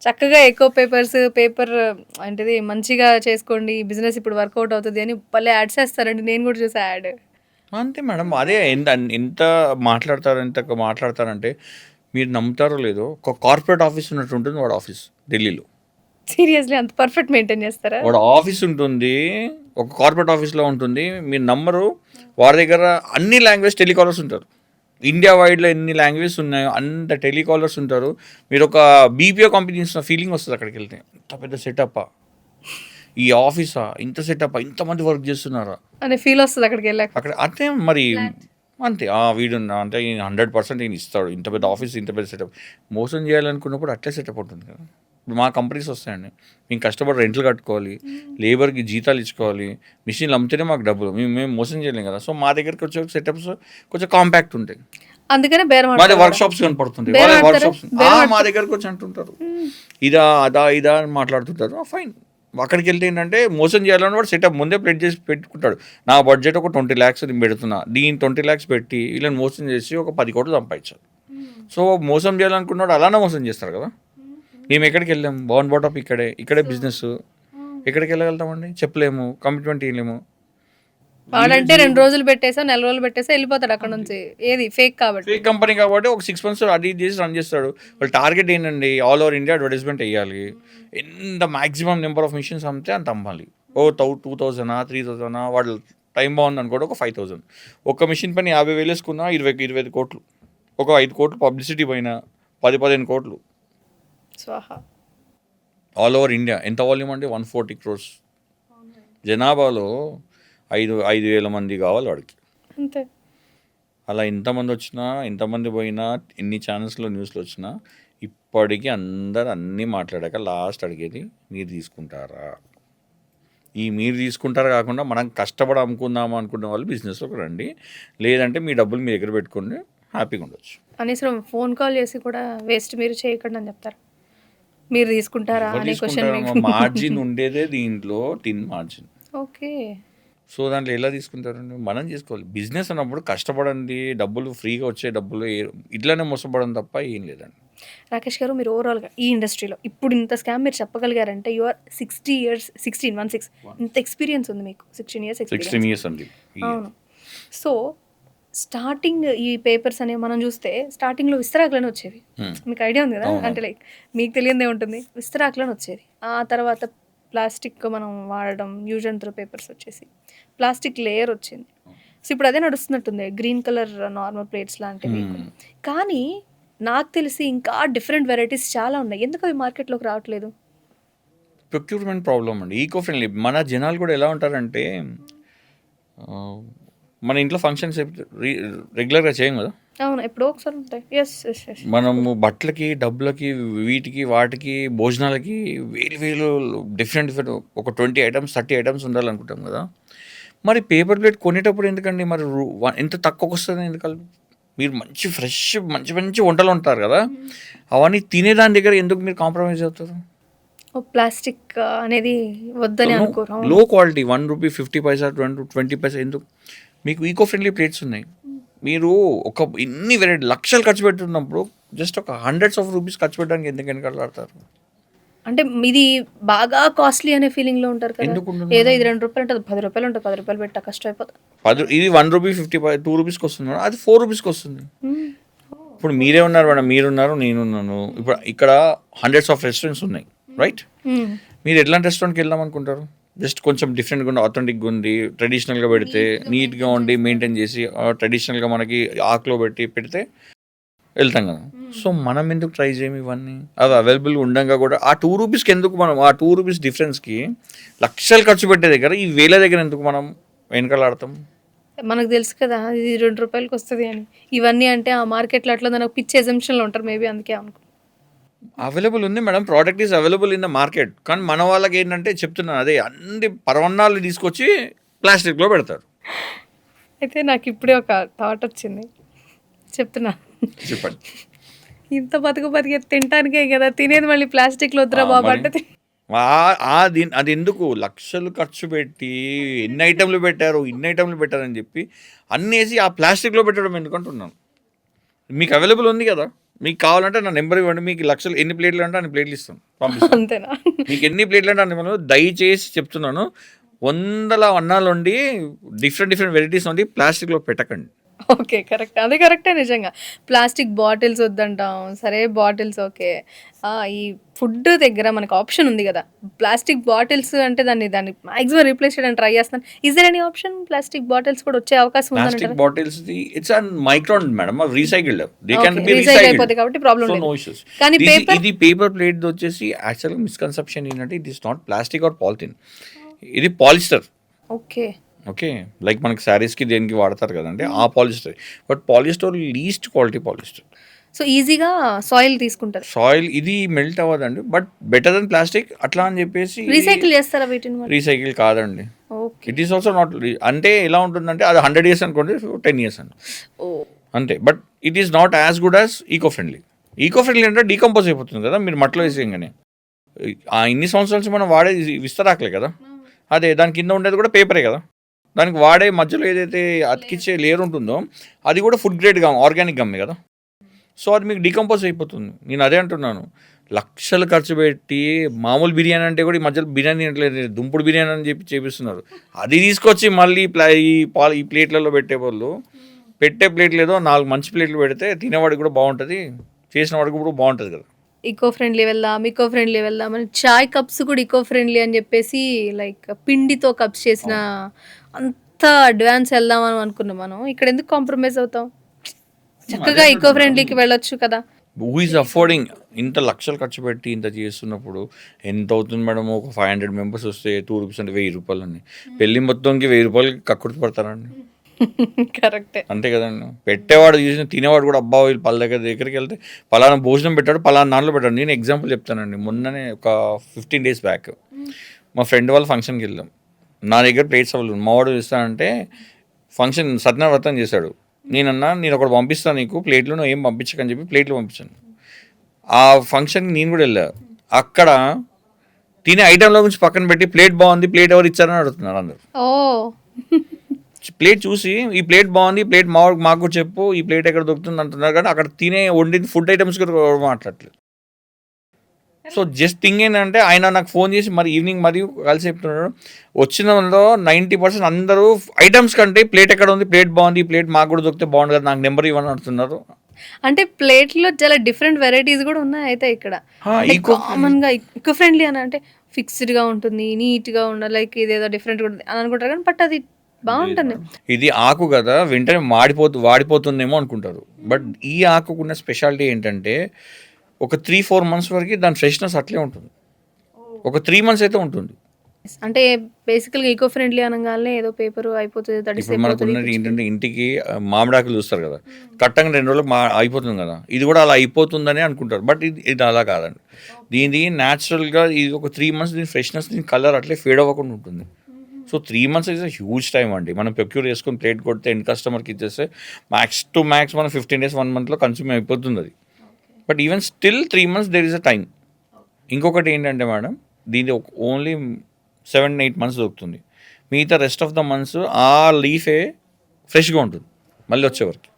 చక్కగా echo paper ఏంటిది మంచిగా చేసుకోండి. బిజినెస్ ఇప్పుడు వర్కౌట్ అవుతది అని భలే యాడ్స్ ఏస్తారండి. నేను కూడా చూసా యాడ్. అంతే మేడం. అదే ఎంత మాట్లాడతారంటే మీరు నమ్ముతారో లేదో ఒక కార్పొరేట్ ఆఫీస్ ఉన్నట్టు ఉంటుంది వాడి ఆఫీస్ ఢిల్లీలో. సీరియస్‌లీ అంత పర్ఫెక్ట్ మెయింటైన్ చేస్తారా? వాడు ఆఫీస్ ఉంటుంది. ఒక కార్పొరేట్ ఆఫీస్‌లో ఉంటుంది. మీరు నమ్మరు. వాడి దగ్గర అన్ని లాంగ్వేజ్ టెలికాలర్స్ ఉంటారు. ఇండియా వైడ్‌లో ఎన్ని లాంగ్వేజెస్ ఉన్నాయో అంత టెలికాలర్స్ ఉంటారు. మీరు ఒక బీపీఓ కంపెనీ చూసిన ఫీలింగ్ వస్తది అక్కడికెళ్తే. ఇంత పెద్ద సెటప్పా? ఈ ఆఫీసా? ఇంత సెటప్పా? ఇంతమంది వర్క్ చేస్తున్నారా? అనే ఫీల్ వస్తది అక్కడికెళ్ళాక. అక్కడ అంతే మరి. అంతే. వీడు అంటే 100% ఈయన ఇస్తాడు. ఇంత పెద్ద ఆఫీస్, ఇంత పెద్ద సెటప్. మోసం చేయాలనుకున్నప్పుడు అట్లే సెటప్ ఉంటుంది కదా! ఇప్పుడు మా కంపెనీస్ వస్తాయండి. మేము కష్టపడి రెంట్లు కట్టుకోవాలి, లేబర్‌కి జీతాలు ఇచ్చుకోవాలి, మిషన్లు అమ్మితేనే మాకు డబ్బులు. మేము మోసం చేయలేం కదా! సో మా దగ్గరికి వచ్చే సెటప్స్ కొంచెం కాంపాక్ట్ ఉంటాయి. అందుకనే బేరం మాది ఆడతారా? వర్క్ షాప్స్ కనపడుతుంటాయి. బేరం వాళ్ళ వర్క్ ఆడతారా? షాప్స్ బేరం మా ఆడతారా? దగ్గరకు వచ్చి అంటుంటారు. ఇదా అని మాట్లాడుతుంటారు. ఫైన్. అక్కడికి వెళ్తే ఏంటంటే మోసం చేయాలని వాడు సెటప్ ముందే ప్లేట్ చేసి పెట్టుకుంటాడు. నా బడ్జెట్ ఒక 20 lakhs నేను పెడుతున్నా. దీని 20 lakhs పెట్టి వీళ్ళని మోసం చేసి ఒక 10 కోట్లు సంపాదించాలి. సో మోసం చేయాలనుకున్నాడు అలానే మోసం చేస్తారు కదా! మేము ఎక్కడికి వెళ్ళాం? బౌండ్ బాటప్ ఇక్కడే బిజినెస్. ఎక్కడికి వెళ్ళగలుగుతామండి? చెప్పలేము. కమిట్మెంట్ ఇవ్వలేము. వాడంటే 2 రోజులు పెట్టేసా, నెల రోజులు పెట్టేసా ఎళ్ళిపోతాడు అక్కడి నుంచి. ఏది ఫేక్ కాబట్టి. ఫేక్ కంపెనీ కాబట్టి ఒక 6 months అది ఇది చేసి రన్ చేస్తాడు. వాళ్ళ టార్గెట్ ఏంటండి? ఆల్ ఓవర్ ఇండియా అడ్వర్టైజ్మెంట్ వేయాలి. ఎంత మాక్సిమం నెంబర్ ఆఫ్ మిషన్స్ అమ్మితే అంత అమ్మాలి. 2,000 3,000 వాడు టైం బాగుంది అనుకోండి ఒక 5,000. ఒక్క మిషన్ పని 50,000 వేసుకున్నా 25 కోట్లు. ఒక 5 కోట్లు పబ్లిసిటీ పైన 10-15 కోట్లు. స్వాహా. ఆల్ ఓవర్ ఇండియా ఎంత వాల్యూమ్ అంటే 140 crores. జనాభాలో 5,000 మంది కావాలి వాడికి. అంతే. అలా ఎంతమంది వచ్చినా, ఎంతమంది పోయినా, ఎన్ని ఛానల్స్‌లో న్యూస్‌లో వచ్చినా ఇప్పటికీ అందరూ అన్నీ మాట్లాడాక లాస్ట్ అడిగేది మీరు తీసుకుంటారా? ఈ మీరు తీసుకుంటారా కాకుండా మనం కష్టపడి అమ్ముకుందాం అనుకున్న వాళ్ళు బిజినెస్‌లోకి రండి. లేదంటే మీ డబ్బులు మీ దగ్గర పెట్టుకొని హ్యాపీగా ఉండొచ్చు. కనీసం ఫోన్ కాల్ చేసి కూడా వేస్ట్ మీరు చేయకండి అని చెప్తారా? మీరు తీసుకుంటారా ఎవరు అనే క్వెషన్ తీసుకుంటారమ్మా? మీకు. మార్జిన్ ఉండేదే దీంట్లో థిన్ మార్జిన్. ఓకే. సో దాంట్లో ఎలా తీసుకుంటారండి? మనం చేసుకోవాలి. బిజినెస్ అన్నప్పుడు కష్టపడండి, డబ్బులు ఫ్రీగా వచ్చే డబ్బులు ఇట్లనే మోసపడడం తప్ప ఏం లేదండి. రాకేష్ గారు, మీరు ఓవరాల్‌గా ఈ ఇండస్ట్రీలో ఇప్పుడు ఇంత స్కామ్ మీరు చెప్పగలిగారంటే యూ ఆర్ 60 years 16 ఇంత ఎక్స్‌పీరియన్స్ ఉంది మీకు. 16 years 16 ఎక్స్‌పీరియన్స్. years అండి. అవును. సో స్టార్టింగ్ ఈ పేపర్స్ అనేవి మనం చూస్తే స్టార్టింగ్‌లో విస్తరాకులని వచ్చేవి. మీకు ఐడియా ఉంది కదా? అవును. అంటే లైక్ మీకు తెలియనిదే ఉంటుంది. విస్తరాకులని వచ్చేది. ఆ తర్వాత ప్లాస్టిక్ మనం వాడడం, యూజ్ అండ్ త్రో పేపర్స్ వచ్చేసి ప్లాస్టిక్ లేయర్ వచ్చింది. సో ఇప్పుడు అదే నడుస్తున్నట్టుంది. గ్రీన్ కలర్ నార్మల్ ప్లేట్స్ లాంటివి. కానీ నాకు తెలిసి ఇంకా డిఫరెంట్ వెరైటీస్ చాలా ఉన్నాయి. ఎందుకు అవి మార్కెట్‌లోకి రావట్లేదు? ప్రొక్యూర్మెంట్ ప్రాబ్లమ్ అండి. ఈకో ఫ్రెండ్లీ మన జనాలు కూడా ఎలా ఉంటారంటే మన ఇంట్లో ఫంక్షన్స్ రెగ్యులర్గా చేయం కదా. అవును. ఎప్పుడో ఒకసారి ఉంటాయి. యెస్. మనము బట్టలకి, డబ్బులకి, వీటికి, వాటికి, భోజనాలకి వేలు డిఫరెంట్ ఒక 20 items 30 items ఉండాలనుకుంటాం కదా. మరి పేపర్ ప్లేట్ కొనేటప్పుడు ఎందుకండి మరి ఎంత తక్కువకి వస్తుంది ఎందుకు? మీరు మంచి మంచి వంటలు ఉంటారు కదా, అవన్నీ తినేదాని దగ్గర ఎందుకు మీరు కాంప్రమైజ్ అవుతారు? ప్లాస్టిక్ అనేది వద్దని అనుకోరు. లో క్వాలిటీ ₹1 50 20 ఎందుకు? మీకు ఈకో ఫ్రెండ్లీ ప్లేట్స్ ఉన్నాయి. మీరు ఒక ఇన్ని వెరైటీ లక్షలు ఖర్చు పెట్టున్నప్పుడు జస్ట్ ఒక హండ్రెడ్స్ ఆఫ్ రూపీస్ ఖర్చు పెట్టడానికి ఎందుకు వెనకాడతారు? అంటే ఇది బాగా కాస్ట్లీ అనే ఫీలింగ్‌లో ఉంటారు కదా. ఎందుకు ఏదో ఇది ₹2 ఉంటుంది, ₹10 ఉంటుంది. ₹10 పెట్టా కష్టం అయిపోతుంది. ఇది ₹1 వస్తుంది, అది ₹4 వస్తుంది. ఇప్పుడు మీరే ఉన్నారు మేడం, మీరున్నారు, నేనున్నాను. ఇప్పుడు ఇక్కడ హండ్రెడ్స్ ఆఫ్ రెస్టారెంట్స్ ఉన్నాయి, రైట్? మీరు ఎట్లాంటి రెస్టారెంట్కి వెళ్దాం అనుకుంటారు? జస్ట్ కొంచెం డిఫరెంట్గా ఉండి, ఆథెంటిక్గా ఉండి, ట్రెడిషనల్గా పెడితే, నీట్గా ఉండి, మెయింటైన్ చేసి, ట్రెడిషనల్గా మనకి ఆకులో పెడితే వెళ్తాం కదా. సో మనం ఎందుకు ట్రై చేయము ఇవన్నీ? అవి అవైలబుల్ ఉండగా కూడా ఆ ₹2 ఎందుకు మనం ఆ ₹2 డిఫరెన్స్కి లక్షలు ఖర్చు పెట్టే దగ్గర ఈ వేల దగ్గర ఎందుకు మనం వెనకాలాడతాం? మనకు తెలుసు కదా ఇది ₹2 వస్తుంది అని. ఇవన్నీ అంటే ఆ మార్కెట్లో అట్లా నాకు పిచ్చి ఎజంప్షన్లో ఉంటారు మేబీ, అందుకే అనుకో. అవైలబుల్ ఉంది madam, product is available in the market. కానీ మన వాళ్ళకి ఏంటంటే చెప్తున్నాను అదే, అన్ని పరవన్నాలు తీసుకొచ్చి ప్లాస్టిక్లో పెడతారు. అయితే నాకు ఇప్పుడే ఒక థాట్ వచ్చింది, చెప్తున్నా. చెప్పండి. ఇంత బతికే తినటానికే కదా, తినేది మళ్ళీ ప్లాస్టిక్లో వద్దురా బాబు అంటే. అది ఎందుకు లక్షలు ఖర్చు పెట్టి ఇన్ని ఐటెంలు పెట్టారని చెప్పి అన్ని వేసి ఆ ప్లాస్టిక్లో పెట్టడం ఎందుకంటున్నాను. మీకు అవైలబుల్ ఉంది కదా, మీకు కావాలంటే నా నెంబర్ ఇవ్వండి, మీకు లక్షలు ఎన్ని ప్లేట్లు అంటే అన్ని ప్లేట్లు ఇస్తాం, పంపిస్తాం. అంతేనా? మీకు ఎన్ని ప్లేట్లు అంటే అన్ని ప్లేట్లు. దయచేసి చెప్తున్నాను, వందల అన్నాలు వండి డిఫరెంట్ వెరైటీస్ వండి ప్లాస్టిక్లో పెట్టకండి. ఓకే. కరెక్ట్. అది కరెక్టే నిజంగా. ప్లాస్టిక్ బాటిల్స్ వద్దంటాం. సరే బాటిల్స్ ఓకే. ఈ ఫుడ్ దగ్గర మనకు ఆప్షన్ ఉంది గదా! ప్లాస్టిక్ బాటిల్స్ అంటే దాన్ని మాక్సిమం రీప్లేస్ చేయడానికి ట్రై చేస్తున్నాను. Is there any option plastic bottles కూడా వచ్చే అవకాశం ప్లాస్టిక్ ఉందంటారా? Bottles it's an micron madam, recycled, they can okay. Be recycle recycled, అయిపోద్ది కాబట్టి ప్రాబ్లమ్ సో లేదు. No issues. కానీ పేపర్ ఇది పేపర్ ప్లేట్ వచ్చేసి యాక్చువల్గా మిస్కన్సెప్షన్ ఏంటంటే it is not plastic or polythene, ఇది పాలిస్టర్. ఓకే. ఓకే, లైక్ మనకి శారీస్కి దేనికి వాడతారు కదండి, ఆ polyester. But polyester least quality polyester. So ఈజీగా సాయిల్ తీసుకుంటారు. సాయిల్ ఇది మెల్ట్ అవ్వదండి, బట్ బెటర్ దెన్ ప్లాస్టిక్ అట్లా అని చెప్పేసి రీసైకిల్ చేస్తారా వీటిని మరి? రీసైకిల్ కాదండి. Okay. It is also not, అంటే ఎలా ఉంటుందంటే అది 100 years అనుకోండి, 10 years అండి ఓ అంతే. But it is not as good as eco friendly. Eco friendly అంటే డీకంపోజ్ అయిపోతుంది కదా మీరు మట్లో వేసేయంగానే. ఆ ఇన్ని సంవత్సరాల నుంచి మనం వాడేది విస్తరాకలే కదా, అదే దాని కింద ఉండేది కూడా పేపరే కదా. దానికి వాడే మధ్యలో ఏదైతే అతికిచ్చే లేయర్ ఉంటుందో అది కూడా ఫుడ్ గ్రేడ్ గమ్, ఆర్గానిక్ గమ్మే కదా. సో అది మీకు డీకంపోజ్ అయిపోతుంది. నేను అదే అంటున్నాను, లక్షలు ఖర్చు పెట్టి మామూలు బిర్యానీ అంటే కూడా ఈ మధ్యలో బిర్యానీ అంటే దుంపుడు బిర్యానీ అని చెప్పి చేపిస్తున్నారు. అది తీసుకొచ్చి మళ్ళీ ఈ ప్లేట్లలో పెట్టే వాళ్ళు, పెట్టే ప్లేట్లు ఏదో 4 మంచి ప్లేట్లు పెడితే తినేవాడికి కూడా బాగుంటుంది, చేసిన వాడికి కూడా బాగుంటుంది కదా. ఈకో ఫ్రెండ్లీ వెళ్దాం అని చాయ్ కప్స్ కూడా ఈకో ఫ్రెండ్లీ అని చెప్పేసి లైక్ పిండితో కప్స్ చేసిన అంత అడ్వాన్స్ వెళ్దామని అనుకున్నాం మనం. ఇక్కడ ఎందుకు కాంప్రమైజ్ అవుతాం? చక్కగా ఈకో ఫ్రెండ్లీకి వెళ్ళొచ్చు కదా. Who is affording? ఇంత లక్షలు ఖర్చు పెట్టి ఇంత చేస్తున్నప్పుడు ఎంత అవుతుంది మేడం? ఒక 500 members వస్తే 2 rupees అంటే 1000 రూపాయలు అండి. పెళ్ళి మొత్తంకి 1000 రూపాయలు కక్కుర్తి పడతారండి. కరెక్టే. అంతే కదండి. పెట్టేవాడు చూసిన తినేవాడు కూడా అబ్బా వీళ్ళు పళ్ళ దగ్గరికి వెళ్తే పలానా భోజనం పెట్టాడు, పలానా దాంట్లో పెట్టాడు. నేను ఎగ్జాంపుల్ చెప్తానండి. మొన్ననే ఒక 15 days బ్యాక్ మా ఫ్రెండ్ వాళ్ళ ఫంక్షన్కి వెళ్ళాం. నా దగ్గర ప్లేట్స్ అవ్వలేదు. మా వాడు ఇస్తానంటే ఫంక్షన్ సత్యనావ్రతం చేశాడు. నేను ఒకటి పంపిస్తాను నీకు ప్లేట్లు, నువ్వు ఏం పంపించకని చెప్పి ప్లేట్లు పంపించాను. ఆ ఫంక్షన్కి నేను కూడా వెళ్ళా. అక్కడ తినే ఐటెంలో గురించి పక్కన పెట్టి ప్లేట్ బాగుంది, ప్లేట్ ఎవరు ఇచ్చారని అడుగుతున్నారు అందరు. ఓ ప్లేట్ చూసి ఈ ప్లేట్ బాగుంది, ప్లేట్ మాకు కూడా చెప్పు, ఈ ప్లేట్ ఎక్కడ దొరుకుతుంది అంటున్నారు. కానీ అక్కడ తినే వండిన ఫుడ్ ఐటమ్స్ కూడా మాట్లాడలేదు. సో జస్ట్ థింగ్ ఏంటంటే ఆయన నాకు ఫోన్ చేసి మరి ఈవినింగ్ మరియు కలిసి చెప్తున్నాడు, వచ్చిన వాళ్ళలో 90% అందరూ ఐటమ్స్ కంటే ప్లేట్ ఎక్కడ ఉంది, ప్లేట్ బాగుంది, ఈ ప్లేట్ మాకు కూడా దొరికితే బాగుంది కదా, నాకు నెంబర్ ఇవ్వని అంటున్నారు. అంటే ప్లేట్లో చాలా డిఫరెంట్ వెరైటీస్ కూడా ఉన్నాయి అయితే ఇక్కడ. కామన్గా ఈకో ఫ్రెండ్లీ అని అంటే ఫిక్స్డ్గా ఉంటుంది, నీట్గా ఉండాలి, లైక్ ఇదేదో డిఫరెంట్ ఉంటుంది అని అనుకుంటారు. కానీ బట్ అది బాగుంటుంది. ఇది ఆకు కదా, వెంటనే వాడిపోతుందేమో అనుకుంటారు. బట్ ఈ ఆకుకున్న స్పెషాలిటీ ఏంటంటే ఒక 3-4 months వరకు దాని ఫ్రెష్నెస్ అట్లే ఉంటుంది. ఒక 3 months అయితే ఉంటుంది. అంటే బేసికల్గా ఈకో ఫ్రెండ్లీ అనగానే ఏదో పేపర్ అయిపోతుంది, ఇప్పుడు మనకు ఉన్నది ఏంటంటే ఇంటికి మామిడాకులు చూస్తారు కదా, కట్టంగా 2 రోజులకు అయిపోతుంది కదా, ఇది కూడా అలా అయిపోతుందని అనుకుంటారు. బట్ ఇది అలా కాదండి. దీని న్యాచురల్గా ఇది ఒక 3 months దీని ఫ్రెష్నెస్, దీని కలర్ అట్లే ఫేడ్ అవ్వకుండా ఉంటుంది. So 3 months is a huge time అండి. మనం ప్రొక్యూర్ చేసుకుని ప్లేట్ కొడితే ఎండ్ కస్టమర్కి ఇచ్చేస్తే మ్యాక్స్ టు మ్యాక్స్ మనం 15 days 1 monthలో కన్స్యూమ్ అయిపోతుంది అది. But even still 3 months there is a time. ఇంకొకటి ఏంటంటే మేడం, దీని ఓన్లీ 7-8 months దొరుకుతుంది. మిగతా రెస్ట్ ఆఫ్ ద మంత్స్ ఆ లీఫే ఫ్రెష్గా ఉంటుంది మళ్ళీ వచ్చేవరకు.